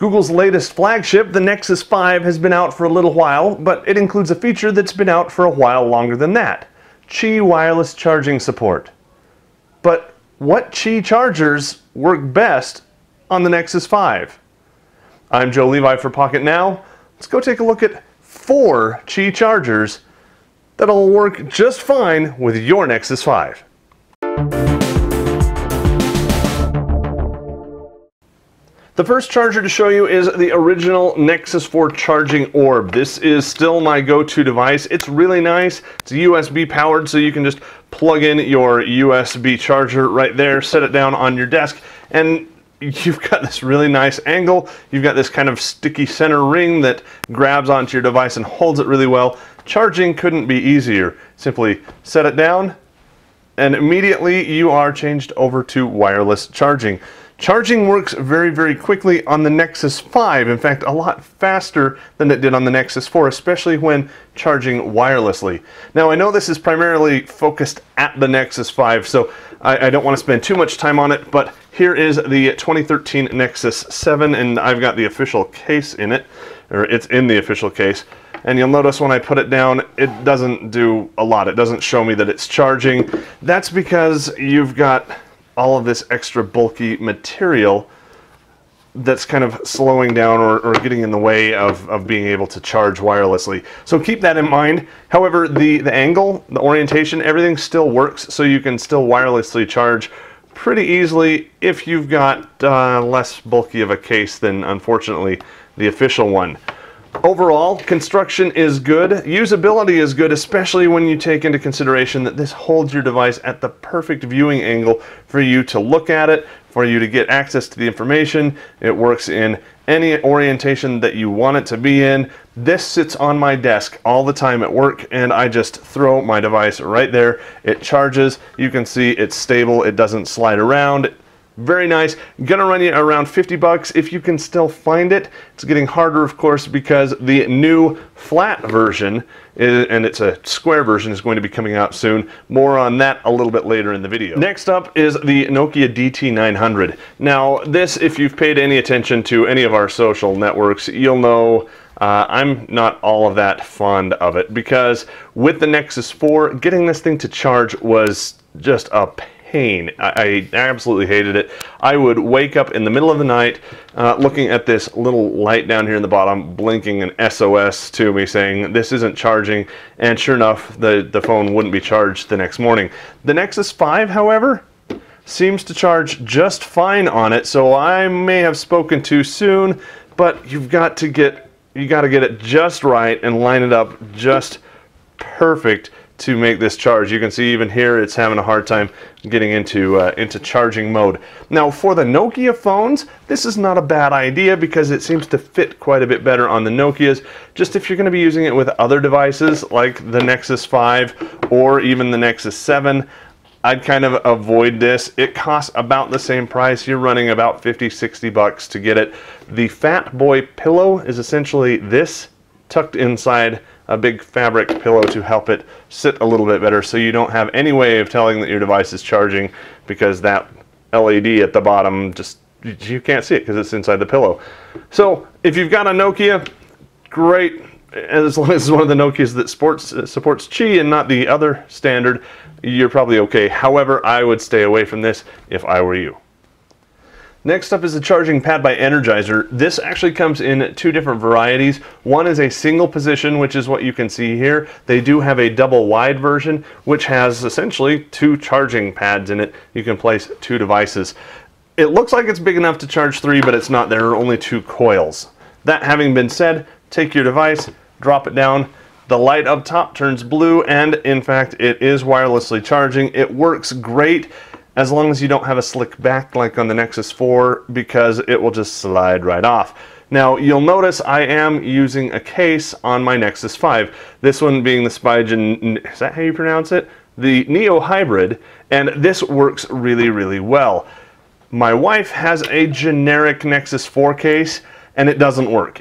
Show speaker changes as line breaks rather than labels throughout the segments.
Google's latest flagship, the Nexus 5, has been out for a little while, but it includes a feature that's been out for a while longer than that: Qi wireless charging support. But what Qi chargers work best on the Nexus 5? I'm Joe Levi for Pocketnow. Let's go take a look at 4 Qi chargers that'll work just fine with your Nexus 5. The first charger to show you is the original Nexus 4 charging orb. This is still my go-to device. It's really nice. It's USB powered, so you can just plug in your USB charger right there, set it down on your desk, and you've got this really nice angle. You've got this kind of sticky center ring that grabs onto your device and holds it really well. Charging couldn't be easier. Simply set it down, and immediately you are changed over to wireless charging. Charging works very, very quickly on the Nexus 5. In fact, a lot faster than it did on the Nexus 4, especially when charging wirelessly. Now, I know this is primarily focused at the Nexus 5, so I don't want to spend too much time on it, but here is the 2013 Nexus 7, and I've got the official case in it, or it's in the official case. And you'll notice when I put it down, it doesn't do a lot. It doesn't show me that it's charging. That's because you've got all of this extra bulky material that's kind of slowing down or getting in the way of being able to charge wirelessly. So keep that in mind. However, the angle, the orientation, everything still works, so you can still wirelessly charge pretty easily if you've got less bulky of a case than, unfortunately, the official one. Overall, construction is good. Usability is good, especially when you take into consideration that this holds your device at the perfect viewing angle for you to look at it, for you to get access to the information. It works in any orientation that you want it to be in. This sits on my desk all the time at work, and I just throw my device right there. It charges. You can see it's stable. It doesn't slide around. Very nice. Gonna run you around 50 bucks if you can still find it. It's getting harder, of course, because the new flat version, and it's a square version, is going to be coming out soon. More on that a little bit later in the video. Next up is the Nokia DT 900. Now, this, if you've paid any attention to any of our social networks, you'll know I'm not all of that fond of it, because with the Nexus 4, getting this thing to charge was just a pain. I absolutely hated it. I would wake up in the middle of the night looking at this little light down here in the bottom blinking an SOS to me saying this isn't charging, and sure enough the phone wouldn't be charged the next morning. The Nexus 5, however, seems to charge just fine on it, so I may have spoken too soon, but you got to get it just right and line it up just perfect to make this charge. You can see even here it's having a hard time getting into charging mode. Now, for the Nokia phones, this is not a bad idea because it seems to fit quite a bit better on the Nokias. Just if you're going to be using it with other devices like the Nexus 5 or even the Nexus 7, I'd kind of avoid this. It costs about the same price. You're running about 50-60 bucks to get it. The Fat Boy pillow is essentially this tucked inside a big fabric pillow to help it sit a little bit better, so you don't have any way of telling that your device is charging, because that LED at the bottom, just you can't see it because it's inside the pillow. So if you've got a Nokia, great. As long as it's one of the Nokias that supports Qi and not the other standard, you're probably okay. However, I would stay away from this if I were you. Next up is the charging pad by Energizer. This actually comes in 2 different varieties. One is a single position, which is what you can see here. They do have a double wide version, which has essentially 2 charging pads in it. You can place 2 devices. It looks like it's big enough to charge 3, but it's not. There are only 2 coils. That having been said, take your device, drop it down. The light up top turns blue, and in fact, it is wirelessly charging. It works great, as long as you don't have a slick back like on the Nexus 4, because it will just slide right off. Now, you'll notice I am using a case on my Nexus 5. This one being the Spigen, is that how you pronounce it? The Neo Hybrid, and this works really, really well. My wife has a generic Nexus 4 case, and it doesn't work.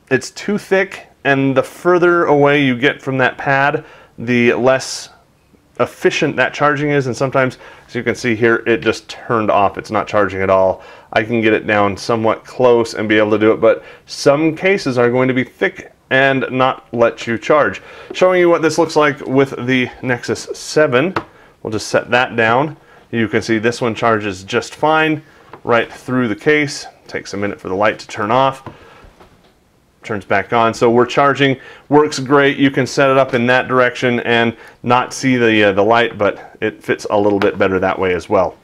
It's too thick, and the further away you get from that pad, the less efficient that charging is, and sometimes, as you can see here, it just turned off. It's not charging at all. I can get it down somewhat close and be able to do it, but some cases are going to be thick and not let you charge. Showing you what this looks like with the Nexus 7. We'll just set that down. You can see this one charges just fine right through the case. Takes a minute for the light to turn off. Turns back on. So we're charging, works great. You can set it up in that direction and not see the light, but it fits a little bit better that way as well.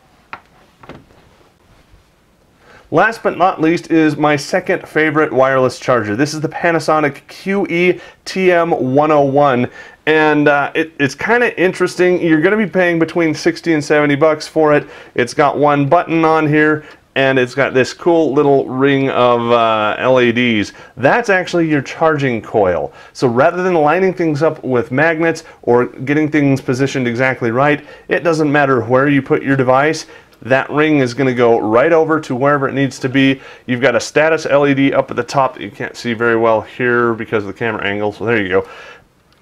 Last but not least is my second favorite wireless charger. This is the Panasonic QE TM101, and it's kind of interesting. You're going to be paying between 60 and 70 bucks for it. It's got one button on here, and it's got this cool little ring of LEDs. That's actually your charging coil. So rather than lining things up with magnets or getting things positioned exactly right, it doesn't matter where you put your device. That ring is going to go right over to wherever it needs to be. You've got a status LED up at the top that you can't see very well here because of the camera angle, so there you go.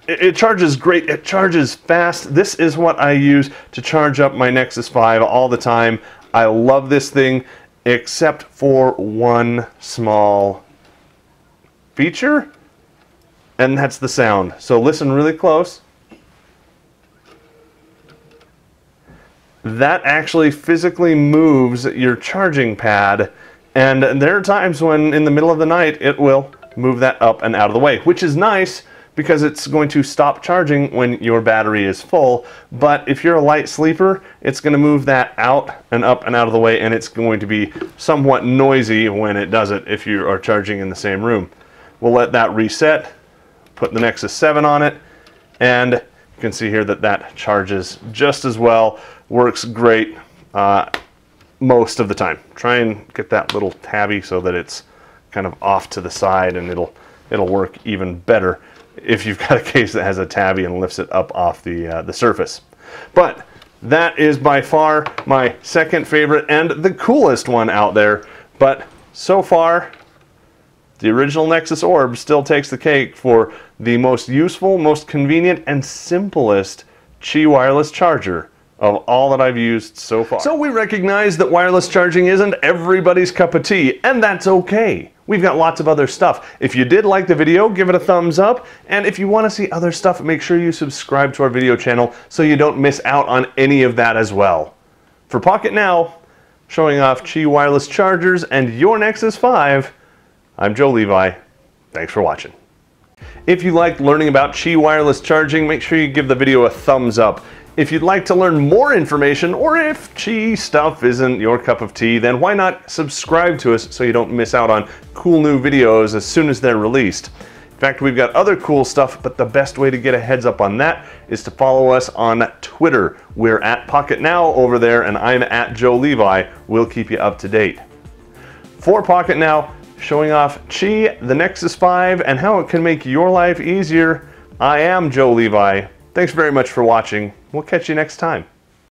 It charges great, it charges fast. This is what I use to charge up my Nexus 5 all the time. I love this thing, except for one small feature, and that's the sound. So listen really close. That actually physically moves your charging pad, and there are times when in the middle of the night it will move that up and out of the way, which is nice because it's going to stop charging when your battery is full. But if you're a light sleeper, it's going to move that out and up and out of the way, and it's going to be somewhat noisy when it does it if you are charging in the same room. We'll let that reset, put the Nexus 7 on it, and you can see here that that charges just as well. Works great most of the time. Try and get that little tabby so that it's kind of off to the side, and it'll work even better if you've got a case that has a tabby and lifts it up off the surface. But that is by far my second favorite and the coolest one out there. But so far, the original Nexus Orb still takes the cake for the most useful, most convenient, and simplest Qi wireless charger of all that I've used so far. So we recognize that wireless charging isn't everybody's cup of tea, and that's okay. We've got lots of other stuff. If you did like the video, give it a thumbs up, and if you want to see other stuff, make sure you subscribe to our video channel so you don't miss out on any of that as well. For Pocketnow, showing off Qi wireless chargers and your Nexus 5, I'm Joe Levi. Thanks for watching. If you liked learning about Qi wireless charging, make sure you give the video a thumbs up. If you'd like to learn more information, or if Qi stuff isn't your cup of tea, then why not subscribe to us so you don't miss out on cool new videos as soon as they're released. In fact, we've got other cool stuff, but the best way to get a heads up on that is to follow us on Twitter. We're at Pocketnow over there, and I'm at Joe Levi. We'll keep you up to date. For Pocketnow, showing off Qi, the Nexus 5, and how it can make your life easier, I am Joe Levi. Thanks very much for watching. We'll catch you next time.